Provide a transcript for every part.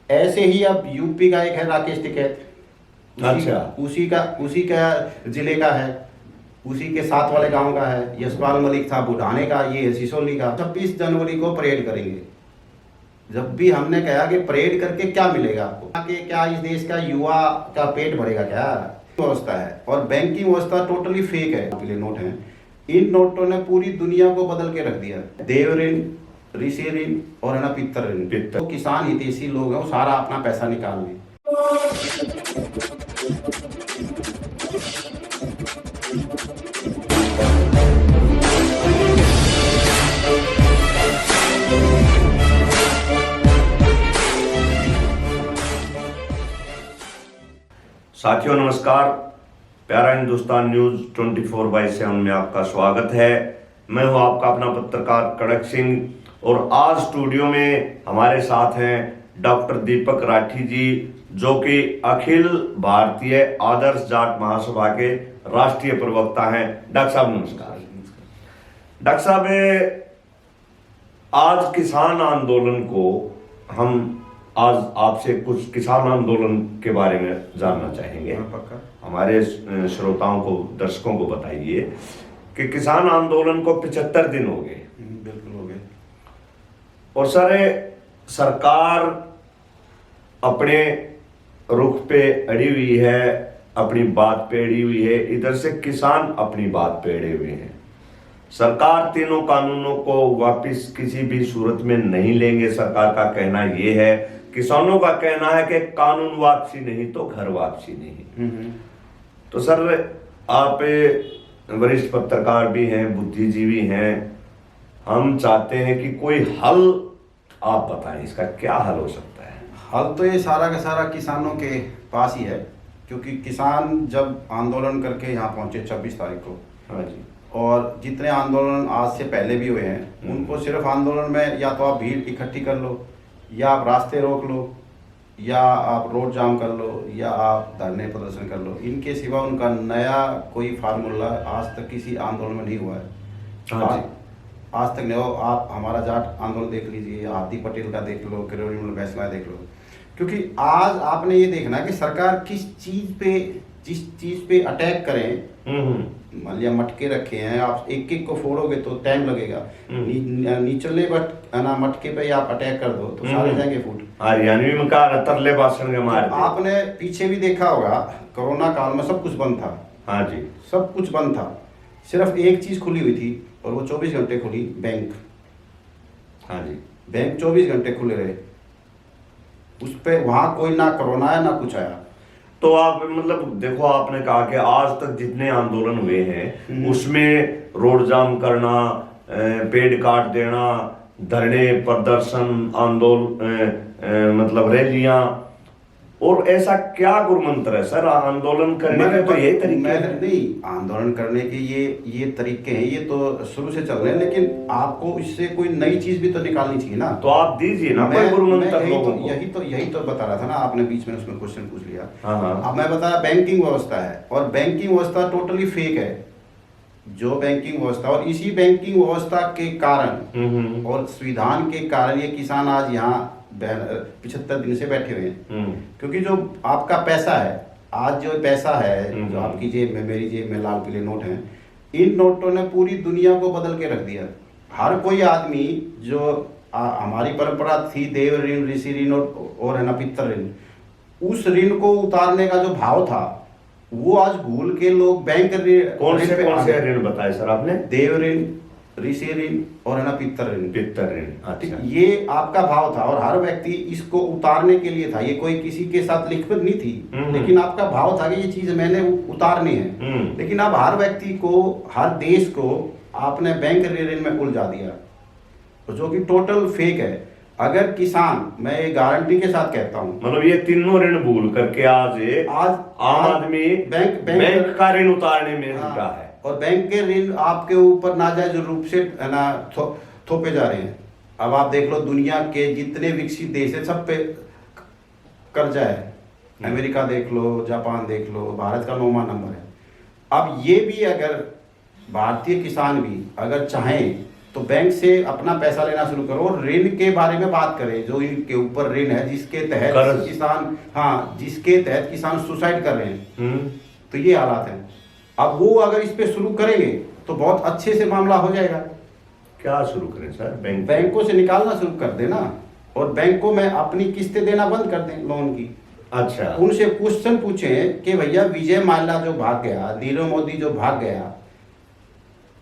ऐसे ही अब यूपी का एक है राकेश टिकैत, अच्छा। उसी का जिले का है, उसी के साथ वाले गांव का है। यशपाल मलिक था बुढ़ाने का, ये है सिसोली का। 26 जनवरी को परेड करेंगे। जब भी हमने कहा कि परेड करके क्या मिलेगा आपको, कि क्या इस देश का युवा का पेट भरेगा क्या? व्यवस्था है और बैंकिंग व्यवस्था टोटली फेक है। पीले नोट हैं, इन नोटों ने पूरी दुनिया को बदल के रख दिया। देव ऋण, ऋषि ऋण और है ना पितर ऋण। तो किसान हितैषी लोग हैं, वो सारा अपना पैसा निकाल लें। साथियों नमस्कार, प्यारा हिंदुस्तान न्यूज 24/7 में आपका स्वागत है। मैं हूं आपका अपना पत्रकार कड़क सिंह और आज स्टूडियो में हमारे साथ हैं डॉक्टर दीपक राठी जी, जो कि अखिल भारतीय आदर्श जाट महासभा के राष्ट्रीय प्रवक्ता हैं। डॉक्टर साहब नमस्कार। डॉक्टर साहब, आज किसान आंदोलन को हम आज आपसे कुछ किसान आंदोलन के बारे में जानना चाहेंगे। हमारे श्रोताओं को, दर्शकों को बताइए कि किसान आंदोलन को 75 दिन हो गए। बिल्कुल हो गए। और सर, सरकार अपने रुख पे अड़ी हुई है, अपनी बात पे अड़ी हुई है, इधर से किसान अपनी बात पे अड़े हुए हैं। सरकार तीनों कानूनों को वापस किसी भी सूरत में नहीं लेंगे। सरकार का कहना यह है, किसानों का कहना है कि कानून वापसी नहीं तो घर वापसी नहीं। तो सर, आप वरिष्ठ पत्रकार भी हैं, बुद्धिजीवी हैं, हम चाहते हैं कि कोई हल आप बताएं, इसका क्या हल हो सकता है? हल तो ये सारा का सारा किसानों के पास ही है, क्योंकि किसान जब आंदोलन करके यहाँ पहुंचे 26 तारीख को, हाँ जी, और जितने आंदोलन आज से पहले भी हुए हैं, उनको सिर्फ आंदोलन में या तो आप भीड़ इकट्ठी कर लो, या आप रास्ते रोक लो, या आप रोड जाम कर लो, या आप धरने प्रदर्शन कर लो। इनके सिवा उनका नया कोई फार्मूला आज तक किसी आंदोलन में नहीं हुआ है। हाँ जी। आज तक नहीं हो। आप हमारा जाट आंदोलन देख लीजिए, हार्दिक पटेल का देख लो, किरोड़ी फैसला देख लो। क्योंकि आज आपने ये देखना कि सरकार जिस चीज पे अटैक करें, मान लिया मटके रखे हैं, आप एक एक को फोड़ोगे तो टाइम लगेगा। निचले मटके पे आप अटैक कर दो तो सारे जाएंगे फूट। तरले भाषण के मारे। आपने पीछे भी देखा होगा, कोरोना काल में सब कुछ बंद था। हाँ जी, सब कुछ बंद था, सिर्फ एक चीज खुली हुई थी और वो 24 घंटे खुली, बैंक। हाँ जी, बैंक 24 घंटे खुले रहे। उस पे वहां कोई ना कोरोना आया ना कुछ आया। तो आप मतलब देखो, आपने कहा कि आज तक जितने आंदोलन हुए हैं उसमें रोड जाम करना, पेड़ काट देना, धरने प्रदर्शन, आंदोलन मतलब रैलियां, और ऐसा क्या गुरमंत्र है सर आंदोलन करने के? तो यही तरीके हैं। नहीं, आंदोलन करने के ये तरीके हैं, ये तो शुरू से चल रहे हैं, लेकिन आपको इससे कोई नई चीज भी तो निकालनी चाहिए ना। तो आप दीजिए ना कोई गुरमंत्र लोगों को। यही तो बता रहा था ना, आपने बीच में उसमें क्वेश्चन पूछ लिया। हाँ। अब मैं बताया बैंकिंग व्यवस्था है, और बैंकिंग व्यवस्था टोटली फेक है। जो बैंकिंग व्यवस्था, और इसी बैंकिंग व्यवस्था के कारण और संविधान के कारण ये किसान आज यहाँ 75 दिन से बैठे हुए हैं। क्योंकि जो आपका पैसा है, आज जो पैसा है, जो आपकी जेब में, मेरी जेब में लाल पीले नोट हैं, इन नोटों ने पूरी दुनिया को बदल के रख दिया। हर कोई आदमी जो हमारी परंपरा थी, देव ऋण, ऋषि ऋण और है ना पितर ऋण, उस ऋण को उतारने का जो भाव था, वो आज भूल के लोग बैंक ऋण। कौन से ऋण बताए सर आपने? देव ऋण, ऋषि ऋण और है ना पितर ऋण। पितर ऋण, अच्छा। ये आपका भाव था, और हर व्यक्ति इसको उतारने के लिए था। ये कोई किसी के साथ लिखित नहीं थी, लेकिन आपका भाव था कि ये चीज मैंने उतारनी है। लेकिन अब हर व्यक्ति को, हर देश को आपने बैंक ऋण में उलझा दिया, जो कि टोटल फेक है। अगर किसान, मैं ये गारंटी के साथ कहता हूँ, मतलब ये तीनों ऋण भूल करके आज आम आदमी बैंक का ऋण उतारने में जुटा है, और बैंक के ऋण आपके ऊपर नाजायज रूप से है ना थोपे जा रहे हैं। अब आप देख लो, दुनिया के जितने विकसित देश है सब पे कर्जा है। अमेरिका देख लो, जापान देख लो, भारत का 9वां नंबर है। अब ये भी, अगर भारतीय किसान भी अगर चाहें तो बैंक से अपना पैसा लेना शुरू करो और ऋण के बारे में बात करें, जो इनके ऊपर ऋण है जिसके तहत कर्ज। किसान, हाँ, जिसके तहत किसान सुसाइड कर रहे हैं। हम्म। तो ये हालात हैं। अब वो अगर इस पे शुरू करेंगे तो बहुत अच्छे से मामला हो जाएगा। क्या शुरू करें सर? बैंकों से निकालना शुरू कर देना और बैंकों में अपनी किस्तें देना बंद कर दें लोन की। अच्छा। उनसे क्वेश्चन पूछें कि भैया विजय माल्या जो भाग गया, नीरव मोदी जो भाग गया,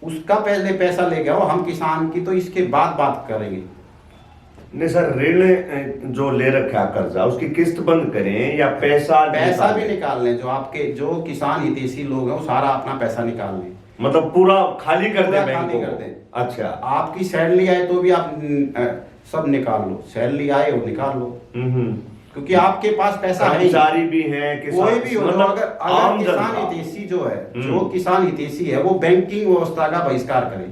उसका पहले पैसा ले गया हो हम किसान की, तो इसके बाद बात करेंगे। नहीं सर, ऋण जो ले रखा है कर्जा, उसकी किस्त बंद करें या पैसा भी निकाल लें। जो आपके जो किसान हितैषी लोग हैं वो सारा अपना पैसा निकाल लें, मतलब पूरा खाली कर पूरा दें बैंक खाली को। कर दें। अच्छा। आपकी सैलरी आए तो भी आप सब निकाल लो, सैलरी आए वो निकाल लो, क्योंकि आपके पास पैसा है। कर्मचारी भी है, कोई भी हो, मतलब अगर किसान हितैषी जो है, जो किसान हितैषी है, वो बैंकिंग व्यवस्था का बहिष्कार करे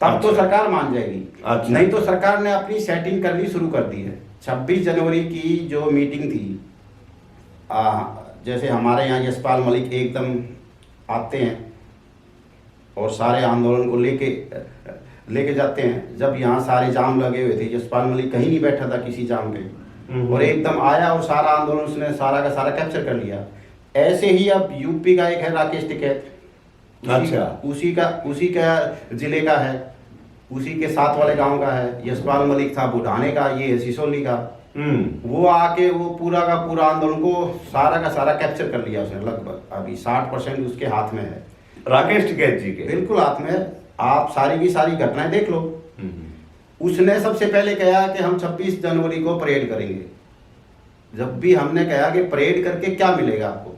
तब तो सरकार मान जाएगी। अच्छा। नहीं तो सरकार ने अपनी सेटिंग करनी शुरू कर दी है। 26 जनवरी की जो मीटिंग थी, जैसे हमारे यहाँ यशपाल मलिक एकदम आते हैं और सारे आंदोलन को लेके जाते हैं। जब यहाँ सारे जाम लगे हुए थे, यशपाल मलिक कहीं नहीं बैठा था किसी जाम पे, और एकदम आया और सारा आंदोलन उसने सारा का सारा कैप्चर कर लिया। ऐसे ही अब यूपी का एक है राकेश टिकैत, उसी का जिले का है, उसी के साथ वाले गांव का है। यशपाल मलिक था बुढ़ाने का, ये है सिसोली का। वो आके वो पूरा का पूरा आंदोलन को सारा का सारा कैप्चर कर लिया उसने। लगभग अभी 60% उसके हाथ में है, राकेश टिकैत जी के बिल्कुल हाथ में है। आप सारी की सारी घटनाएं देख लो। उसने सबसे पहले कहा कि हम 26 जनवरी को परेड करेंगे। जब भी हमने कहा कि परेड करके क्या मिलेगा आपको,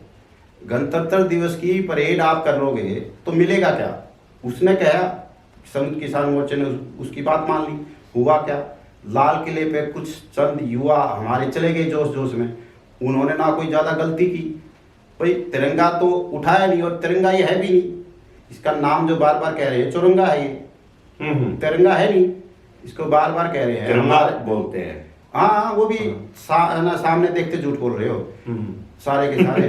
गणतंत्र दिवस की परेड आप करोगे तो मिलेगा क्या? उसने कहा, संयुक्त किसान मोर्चे ने उसकी बात मान ली। हुआ क्या? लाल किले पे कुछ चंद युवा हमारे चले गए जोश जोश में। उन्होंने ना कोई ज्यादा गलती की, भाई तिरंगा तो उठाया नहीं, और तिरंगा ये है भी नहीं। इसका नाम जो बार बार कह रहे हैं चुरंगा है, ये तिरंगा है नहीं, इसको बार बार कह रहे हैं, तिरंगा बोलते हैं। हाँ, वो भी सामने देखते झूठ बोल रहे हो सारे के सारे।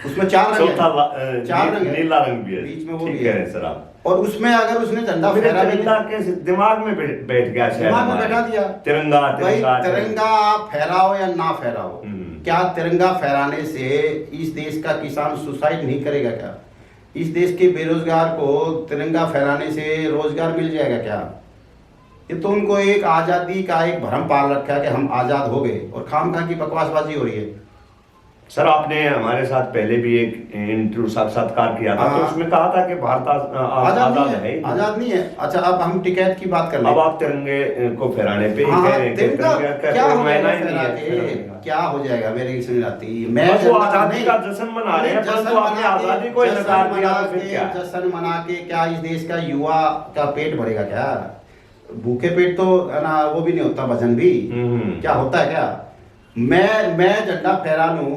उसमें चार रंग है, नीला रंग भी है बीच में, वो ठीक भी है सर आप। और उसमें अगर उसने झंडा फहरा कैसे दिमाग में बैठ गया, दिमाग में बैठा दिया तिरंगा। तिरंगा आप फहराओ या ना फहराओ, क्या तिरंगा फहराने से इस देश का किसान सुसाइड नहीं करेगा क्या? इस देश के बेरोजगार को तिरंगा फहराने से रोजगार मिल जाएगा क्या? ये तो उनको एक आजादी का एक भ्रम पाल रखा है कि हम आजाद हो गए, और खामखा की बकवासबाजी हो रही है। सर आपने हमारे साथ पहले भी एक इंटरव्यू साक्षात्कार किया था, तो उसमें कहा था कि भारत आजाद है। आजाद नहीं है। अच्छा, अब हम टिकैत की बात कर रहे हैं। अब आप तिरंगे को फहराने पे क्या हो जाएगा मेरी समझ आती। मैं आजादी का जश्न मना रहे हैं, परंतु आपने आजादी को इनकार किया, तो फिर क्या? जश्न मना के क्या इस देश का युवा का पेट भरेगा क्या? भूखे पेट तो ना वो भी नहीं होता, भजन भी क्या होता है क्या? मैं झंडा फहरा लूं,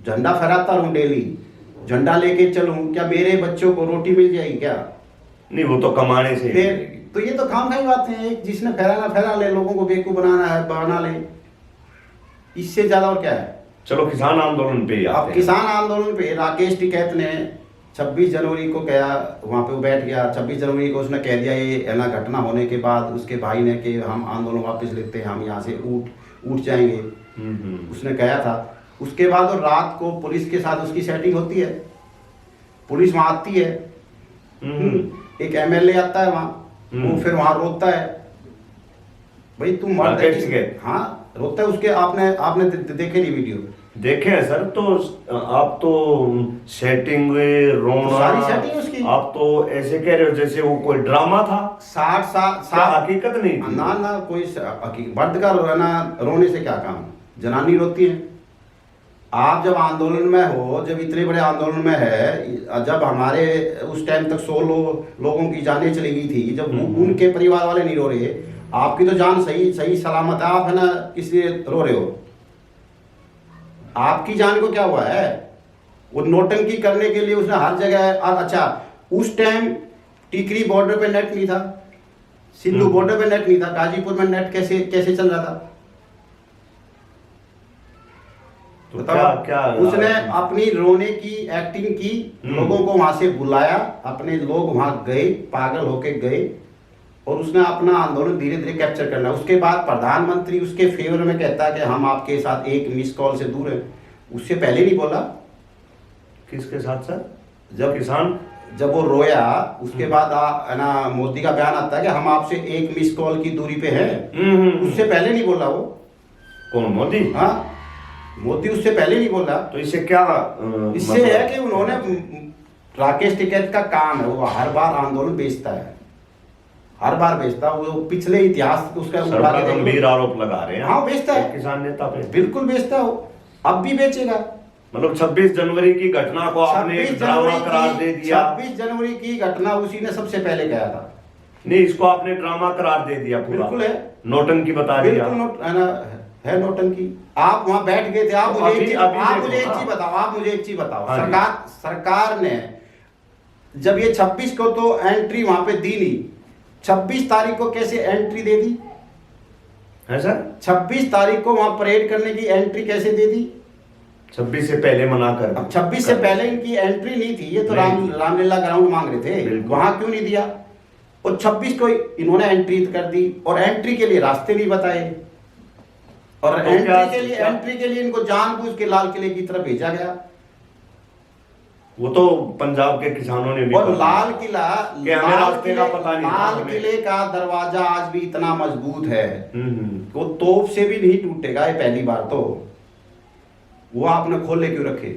झंडा फहराता रहूं डेली, झंडा लेके चलूं, क्या मेरे बच्चों को रोटी मिल जाएगी क्या? नहीं, वो तो कमाने से फिर तो ये तो खामखाई बात है। जिसने फहराना फहरा ले, लोगों को बेवकूफ बनाना है बना ले, इससे ज्यादा और क्या है? चलो किसान आंदोलन पे अब किसान आंदोलन पे राकेश टिकैत ने 26 जनवरी को कहा, वहाँ पे वो बैठ गया। 26 जनवरी को उसने कह दिया, ये है ना घटना होने के बाद उसके भाई ने कि हम आंदोलन वापस लेते हैं, हम यहाँ से उठ जाएंगे, उसने कहा था। उसके बाद और रात को पुलिस के साथ उसकी सेटिंग होती है, पुलिस वहां आती है, एक एमएलए आता है वहां, वो फिर वहां रोकता है, भाई तुम मर गए। हाँ, रोकता है। उसके आपने देखे नहीं वीडियो? देखे हैं सर। तो आप तो सेटिंग रोना, सारी सेटिंग उसकी, आप तो ऐसे कह रहे हो जैसे वो कोई ड्रामा था। 60 हकीकत नहीं थी। ना कोई मर्द का रोने से क्या काम? जनानी रोती है। आप जब आंदोलन में हो, जब इतने बड़े आंदोलन में है, जब हमारे उस टाइम तक 100 लोगों की जानें चली गई थी, जब उनके परिवार वाले नहीं रो रहे, आपकी तो जान सही सलामत है, आप है ना किस लिए रो रहे हो? आपकी जान को क्या हुआ है? वो नोटंकी करने के लिए उसने हर जगह। अच्छा, उस टाइम टिकरी बॉर्डर पे नेट नहीं था, सिंधु बॉर्डर पे नेट नहीं था, गाजीपुर में नेट कैसे चल रहा था? तो क्या उसने अपनी रोने की एक्टिंग की, लोगों को वहां से बुलाया, अपने लोग वहां गए, पागल होके गए, और उसने अपना आंदोलन धीरे धीरे कैप्चर करना। उसके बाद प्रधानमंत्री उसके फेवर में कहता है कि हम आपके साथ एक मिस कॉल से दूर हैं। उससे पहले नहीं बोला। किसके साथ सर? जब किसान जब वो रोया उसके बाद है ना, मोदी का बयान आता है कि हम आपसे एक मिस कॉल की दूरी पे हैं। उससे पहले नहीं बोला वो। कौन, मोदी? हाँ, मोदी उससे पहले नहीं बोला। तो इससे क्या इससे मतलब है कि उन्होंने राकेश टिकैत का काम है, वो हर बार आंदोलन बेचता है, हर बार बेचता। वो पिछले इतिहास उसका सर उठा पर के गंभीर आरोप लगा रहे हैं। हाँ, बेचता है एक किसान नेता पे। बिल्कुल बेचता है वो, अब भी बेचेगा। मतलब 26 जनवरी की घटना को आपने एक ड्रामा करार दे दिया। 26 जनवरी की घटना उसी ने सबसे पहले कहा था। नहीं, इसको आपने ड्रामा करार दे दिया पूरा। बिल्कुल है, नौटंकी बता दिया। बिल्कुल है नौटंकी। आप वहां बैठ गए थे। आप तो मुझे अभी- एक चीज अभी आप देखो, मुझे एक हाँ। चीज बताओ, आप मुझे एक चीज बताओ। हाँ जी। सरकार ने जब ये 26 को तो एंट्री वहां पे दी नहीं, 26 तारीख को कैसे एंट्री दे दी? है सर? 26 तारीख को वहां परेड करने की एंट्री कैसे दे दी? 26 से पहले मना कर। अब 26 से पहले इनकी एंट्री नहीं थी। ये तो नहीं। रामलीला ग्राउंड मांग रहे थे, बिल्कुल। वहां क्यों नहीं दिया? और 26 को इन्होंने एंट्री कर दी और एंट्री के लिए रास्ते नहीं बताए। और तो एंट्री के लिए इनको जानबूझ के लाल किले की तरफ भेजा गया। वो तो पंजाब के किसानों ने भी और कहा लाल किला, कि हमें रास्ते का पता नहीं था लाल हमें। किले का दरवाजा आज भी इतना मजबूत है, हम्म। वो तोप से भी नहीं टूटेगा। ये पहली बार तो वो आपने खोले क्यों रखे?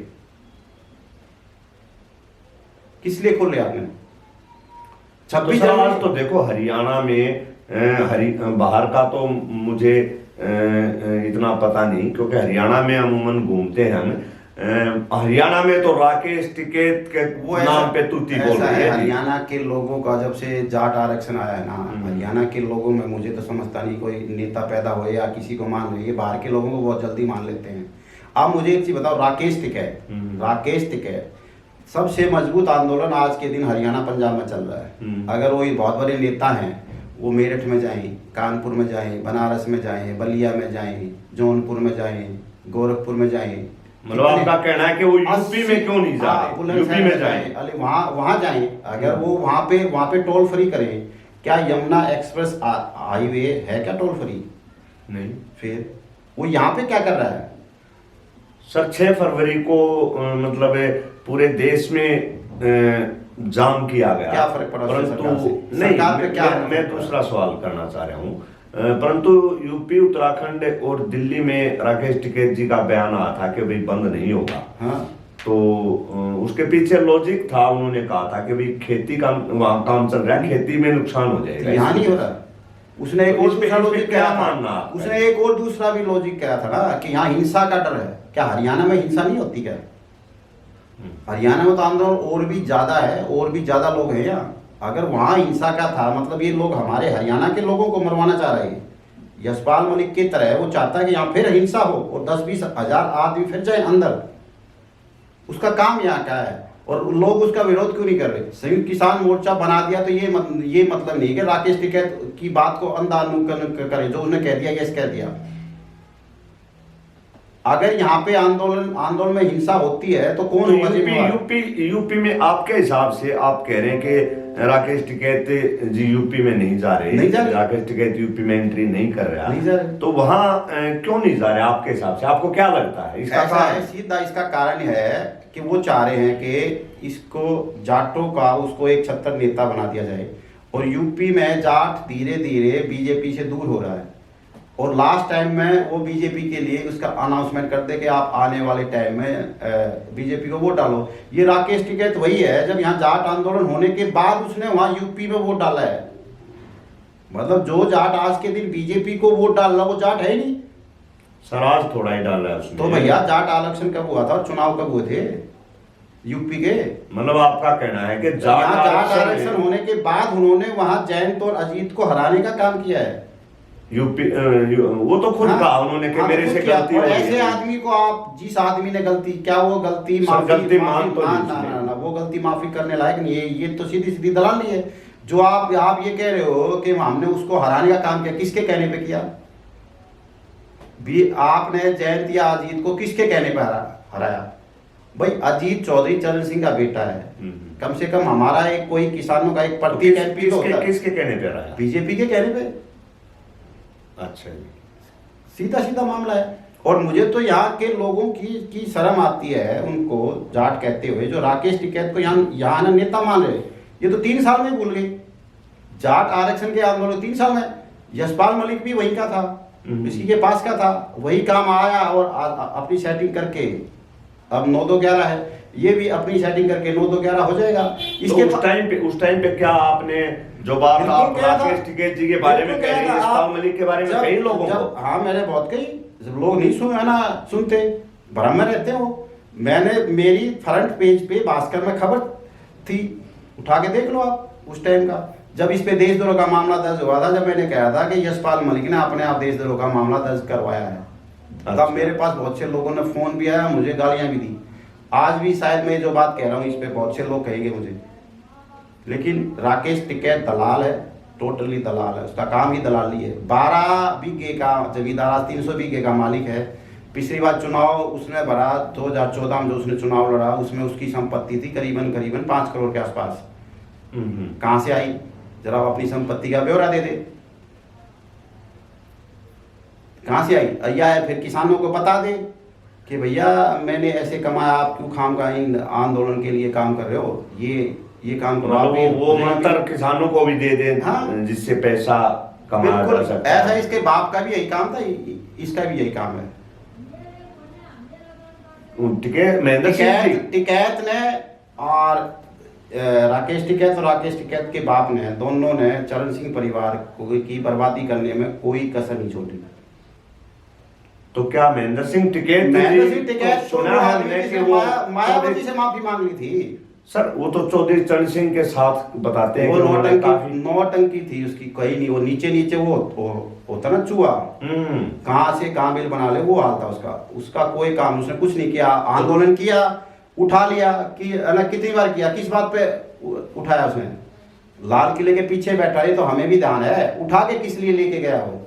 किस लिए खोले आपने? तो 26 सर आज जनवरी तो देखो हरियाणा में बाहर का तो मुझे इतना पता नहीं, क्योंकि हरियाणा में अमूमन घूमते हैं हम। हरियाणा में तो राकेश टिकैत के वो नाम पे तूती बोल ऐसा रही है। है। हरियाणा के लोगों का जब से जाट आरक्षण आया है ना, हरियाणा के लोगों में मुझे तो समझता नहीं कोई नेता पैदा हो या किसी को मान रही है। बाहर के लोगों को बहुत जल्दी मान लेते हैं। अब मुझे एक चीज बताओ, राकेश टिकैत सबसे मजबूत आंदोलन आज के दिन हरियाणा पंजाब में चल रहा है। अगर वो बहुत बड़े नेता हैं, वो मेरठ में जाएं, कानपुर में जाएं, बनारस में जाएं, बलिया में जाएं, जौनपुर में जाएं, गोरखपुर में जाएं। मतलब आपका कहना है कि वो यूपी में क्यों नहीं जा रहे? यूपी में जाएं। अरे वहां जाएं। अगर वो वहां पे टोल फ्री करें। क्या यमुना एक्सप्रेस हाईवे है क्या टोल फ्री? नहीं। फिर वो यहाँ पे क्या कर रहा है? सर 6 फरवरी को मतलब पूरे देश में जाम किया गया। क्या फर्क पड़ा उससे सरकार से? परंतु सरकार पे नहीं, क्या फर्क मैं पड़ा? दूसरा सवाल करना चाह रहा हूँ। परंतु यूपी, उत्तराखंड और दिल्ली में राकेश टिकैत जी का बयान आया था कि भाई बंद नहीं होगा। हाँ, तो उसके पीछे लॉजिक था, उन्होंने कहा था कि भाई खेती का वहां काम चल रहा है, खेती में नुकसान हो जाएगा। यहाँ नहीं हो रहा। उसने एक तो और इस पे- दूसरा इस पे लॉजिक क्या कहा मानना था। आपका? उसने एक और दूसरा भी लॉजिक कहा था ना कि यहाँ हिंसा का डर है। क्या हरियाणा में हिंसा नहीं होती क्या? हरियाणा में तो आंदोलन और भी ज्यादा है, और भी ज्यादा लोग हैं यहाँ। अगर वहां हिंसा का था, मतलब ये लोग हमारे हरियाणा के लोगों को मरवाना चाह रहे हैं। यशपाल मलिक की तरह वो चाहता है कि यहाँ फिर हिंसा हो और 10-20 हजार आदमी फिर जाए अंदर। उसका काम यहाँ क्या है? और लोग उसका विरोध क्यों नहीं कर रहे? संयुक्त किसान मोर्चा बना दिया तो ये मतलब नहीं कि राकेश टिकैत की बात को अंधानुकरण करे, जो उसने कह दिया यस कह दिया। अगर यहाँ पे आंदोलन में हिंसा होती है तो कौन होगा जिम्मेवार? यूपी में आपके हिसाब से आप कह रहे हैं कि राकेश टिकैत जी यूपी में नहीं जा रहे, राकेश टिकैत यूपी में एंट्री नहीं कर रहा, नहीं जा रहे। तो वहां क्यों नहीं जा रहे आपके हिसाब से? आपको क्या लगता है इसका कारण? सीधा इसका कारण है कि वो चाह रहे हैं कि इसको जाटों का उसको एक छत्तर नेता बना दिया जाए। और यूपी में जाट धीरे धीरे बीजेपी से दूर हो रहा है। और लास्ट टाइम में वो बीजेपी के लिए उसका अनाउंसमेंट कर दे कि आप आने वाले टाइम में बीजेपी को वोट डालो। ये राकेश टिकैत वही है, जब यहाँ जाट आंदोलन होने के बाद उसने वहां यूपी में वोट डाला है। मतलब जो जाट आज के दिन बीजेपी को वोट डाल रहा वो जाट है ही नहीं। सराज थोड़ा ही डाला है उसने। तो भैया जाट आरक्षण कब हुआ था? चुनाव कब हुए थे यूपी के? मतलब आपका कहना है कि जाट आरक्षण होने के बाद उन्होंने वहां जयंत और अजीत को हराने का काम किया है। यूपी वो तो खुद कहा उन्होंने कि मेरे से गलती और हुई ऐसे है। आदमी को आप, जिस आदमी ने गलती, क्या वो गलती माफी गलती मान तो नहीं ना, उसने। ना, ना, वो गलती माफी करने लायक नहीं है। ये तो सीधी सीधी दलाली है। जो आप ये कह रहे हो कि हमने उसको हराने का काम किया, किसके कहने पे किया? भी आपने जयंत या अजीत को किसके कहने पे हराया? भाई अजीत चौधरी चरण सिंह का बेटा है, कम से कम हमारा एक कोई किसानों का एक प्रत्येक एमपी को होता है। किसके कहने पे रहा है? बीजेपी के कहने पे। अच्छा जी, सीधा सीधा मामला है। और मुझे तो यहाँ के लोगों की शर्म आती है उनको जाट कहते हुए, जो राकेश टिकैत को यहाँ ना नेता मान रहे। ये तो 3 साल में भूल गए। जाट आरक्षण के आंदोलन 3 साल में। यशपाल मलिक भी वहीं का था, इसी के पास का था, वही काम आया और अपनी सेटिंग करके अब 9-2-11 है, ये भी अपनी सेटिंग करके 9-2-11 हो जाएगा। इसके तो उस टाइम पे क्या आपने जो बात आप राकेश टिकैत जी के बारे में कह रहे हैं, यशपाल मलिक के बारे में कई लोगों को? हाँ, मैंने बहुत कही, लोग नहीं सुनते, भ्रम में रहते हो। मैंने मेरी फ्रंट पेज पे भास्कर में खबर थी, उठा के देख लो आप उस टाइम का, जब इस पे देशद्रोह का मामला दर्ज हुआ था, जब मैंने कहा था कि यशपाल मलिक ने अपने आप देशद्रोह का मामला दर्ज करवाया है। तब मेरे पास बहुत से लोगों ने फोन भी आया, मुझे गालियां भी दी। आज भी शायद मैं जो बात कह रहा हूँ इस पे बहुत से लोग कहेंगे मुझे, लेकिन राकेश टिकैत दलाल है, टोटली दलाल है, उसका काम ही दलाली है। 12 बीघे का जमींदार, 300 बीघे का मालिक है। पिछली बार चुनाव उसने भरा 2014 में, जो उसने चुनाव लड़ा, उसमें उसकी संपत्ति थी करीबन 5 करोड़ के आसपास। कहां से आई? जरा अपनी संपत्ति का ब्यौरा दे दे, कहां से आई? या फिर किसानों को बता दे कि भैया मैंने ऐसे कमाया, आप क्यों खामखा इन आंदोलन के लिए काम कर रहे हो, ये काम करो। वो मंत्र किसानों को भी दे दे, हाँ? जिससे पैसा कमाया जा सकता है। ऐसा इसके बाप का भी यही काम था, इसका भी यही काम है। टिकैत ने और राकेश टिकैत और राकेश टिकैत के बाप ने, दोनों ने चरण सिंह परिवार की बर्बादी करने में कोई कसर नहीं छोड़ी। तो क्या महेंद्र सिंह टिकैत सुना है कि वो मायावती से माफी मांग ली थी? सर वो तो चौधरी चरण सिंह के साथ बताते हैं वो नौटंकी थी उसकी, कहीं नहीं। वो नीचे वो होता ना चूहा, कहां से कहां बिल बना ले, वो हाल था उसका कोई काम उसने कुछ नहीं किया। आंदोलन किया, उठा लिया कि कितनी बार किया, किस बात पे उठाया उसने? लाल किले के पीछे बैठा है, तो हमें भी ध्यान है, उठा के किस लिए लेके गया वो?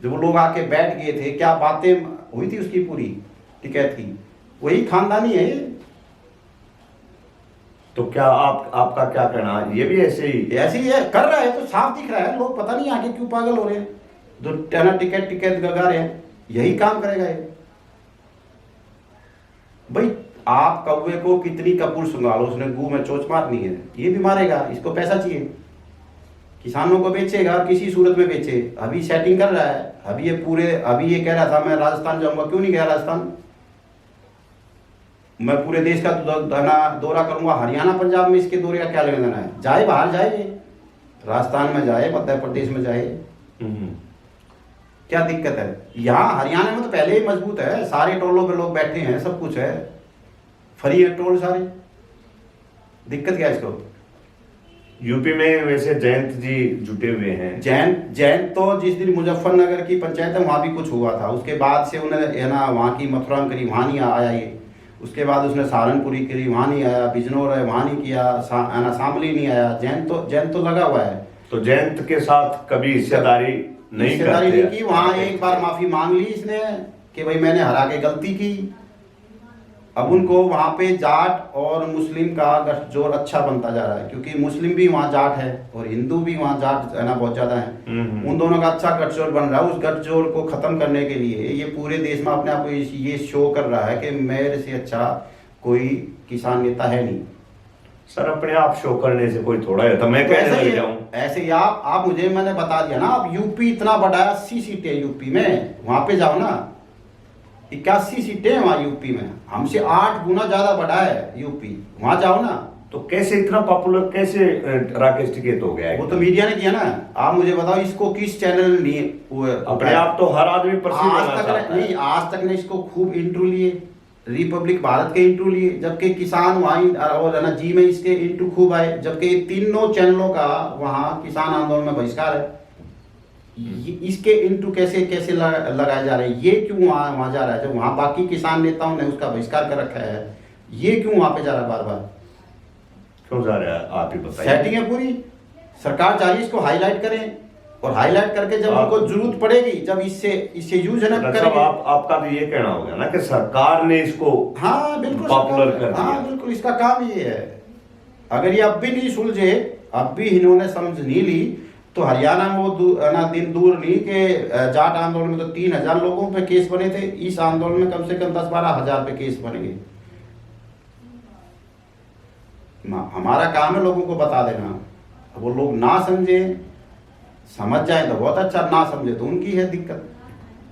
जब वो लोग आके बैठ गए थे, क्या बातें हुई थी उसकी पूरी टिकैत की? वही खानदानी है। तो क्या आपका क्या कहना है? ये भी ऐसे ही है, कर रहा है तो साफ दिख रहा है। लोग पता नहीं आगे क्यों पागल हो रहे हैं, जो टिकैत गगा रहे हैं, यही काम करेगा ये। भाई आप कौवे को कितनी कपूर सुंघा लो, उसने गू में चोंच मारनी है, ये भी मारेगा। इसको पैसा चाहिए, किसानों को बेचेगा, किसी सूरत में बेचे। अभी सेटिंग कर रहा है, अभी ये कह रहा था मैं राजस्थान जाऊंगा। क्यों नहीं गया राजस्थान? मैं पूरे देश का दौरा करूंगा, हरियाणा पंजाब में इसके दौरे का क्या लेना देना है? जाए, बाहर जाए, राजस्थान में जाए, मध्य प्रदेश में जाए, क्या दिक्कत है? यहाँ हरियाणा में तो पहले ही मजबूत है, सारे टोलों पे लोग बैठे हैं, सब कुछ है, फ्री है टोल सारे। दिक्कत क्या है इसको? यूपी में वैसे जयंत जी जुटे हुए हैं। जयंत तो जिस दिन मुजफ्फरनगर की पंचायत है वहां भी कुछ हुआ था, उसके बाद से उन्हें है ना वहां की मथुरा करी, वहां नहीं आया ये। उसके बाद उसने सहारनपुरी करी, वहां नहीं आया। बिजनौर है, वहां नहीं किया, है ना शामली नहीं आया। जयंत तो लगा हुआ है। तो जयंत के साथ कभी हिस्सेदारी नहीं की। वहां एक बार माफी मांग ली इसने कि भाई मैंने हरा के गलती की। अब उनको वहां पे जाट और मुस्लिम का गठजोड़ अच्छा बनता जा रहा है, क्योंकि मुस्लिम भी वहां जाट है और हिंदू भी वहां जाट है ना बहुत ज्यादा है। उन दोनों का अच्छा गठजोड़ बन रहा है। उस गठजोड़ को खत्म करने के लिए ये पूरे देश में अपने आप को ये शो कर रहा है कि मेरे से अच्छा कोई किसान नेता है नहीं। सर अपने आप शो करने से कोई थोड़ा है, तो मैं कहने लग जाऊं ऐसे ही आप मुझे मैंने बता दिया ना, आप यूपी इतना बड़ा है, 80 सीटें यूपी में, वहां पे जाओ ना, 81 सीटें वहां यूपी में, हमसे 8 गुना ज्यादा बड़ा है यूपी, वहां जाओ ना। तो कैसे इतना पॉपुलर कैसे राकेश टिकैत हो गया है? वो तो मीडिया ने किया ना। आप मुझे बताओ इसको किस चैनल ने अपने आप तो हर आदमी प्रसिद्ध होना चाहता है। आज तक ने इसको खूब इंटरव्यू लिए, रिपब्लिक भारत के इंटरव्यू लिए, जबकि किसान वहां और ना जी में इसके इंटरव्यू खूब आए, जबकि तीनों चैनलों का वहां किसान आंदोलन में बहिष्कार है। इसके इंटरव्यू कैसे लगाए जा रहे हैं? ये क्यों वहां जा रहा है जब वहां बाकी किसान नेताओं ने उसका बहिष्कार कर रखा है? ये क्यों वहां पे जा रहा है बार बार? क्यों जा रहा है आप ही बताइए। सेटिंग है पूरी, सरकार चाह रही है इसको हाईलाइट करें, और हाईलाइट करके जब उनको जरूरत पड़ेगी, जब इससे यूज है ना करेंगे। आपका तो ये कहना होगा ना कि सरकार ने इसको हाँ बिल्कुल पॉपुलर कर दिया। हाँ बिल्कुल, इसका काम ये है। अगर ये अब भी नहीं सुलझे, अब भी इन्होंने समझ नहीं ली, तो हरियाणा में वो दिन दूर नहीं कि जाट आंदोलन में तो 3,000 लोगों पे केस बने थे, इस आंदोलन में कम से कम 10-12 हजार पे केस बनेंगे। हमारा काम है लोगों को बता देना, वो लोग ना समझे, समझ जाए तो बहुत अच्छा, ना समझे तो उनकी है दिक्कत।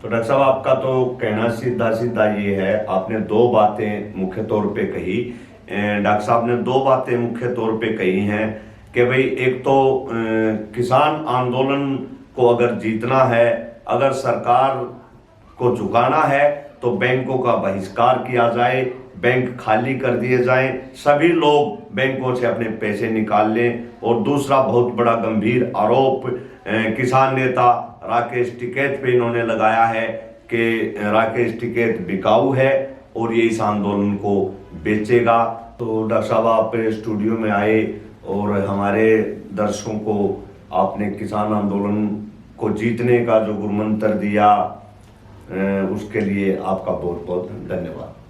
तो डॉक्टर साहब, आपका तो कहना सीधा सीधा ये है, आपने दो बातें मुख्य तौर पे कही। डॉक्टर साहब ने दो बातें मुख्य तौर पे कही हैं कि भाई एक तो किसान आंदोलन को अगर जीतना है, अगर सरकार को झुकाना है तो बैंकों का बहिष्कार किया जाए, बैंक खाली कर दिए जाएं, सभी लोग बैंकों से अपने पैसे निकाल लें। और दूसरा बहुत बड़ा गंभीर आरोप किसान नेता राकेश टिकैत पे इन्होंने लगाया है कि राकेश टिकैत बिकाऊ है और ये इस आंदोलन को बेचेगा। तो डॉक्टर साहब, आप स्टूडियो में आए और हमारे दर्शकों को आपने किसान आंदोलन को जीतने का जो गुरमंत्र दिया, उसके लिए आपका बहुत बहुत धन्यवाद।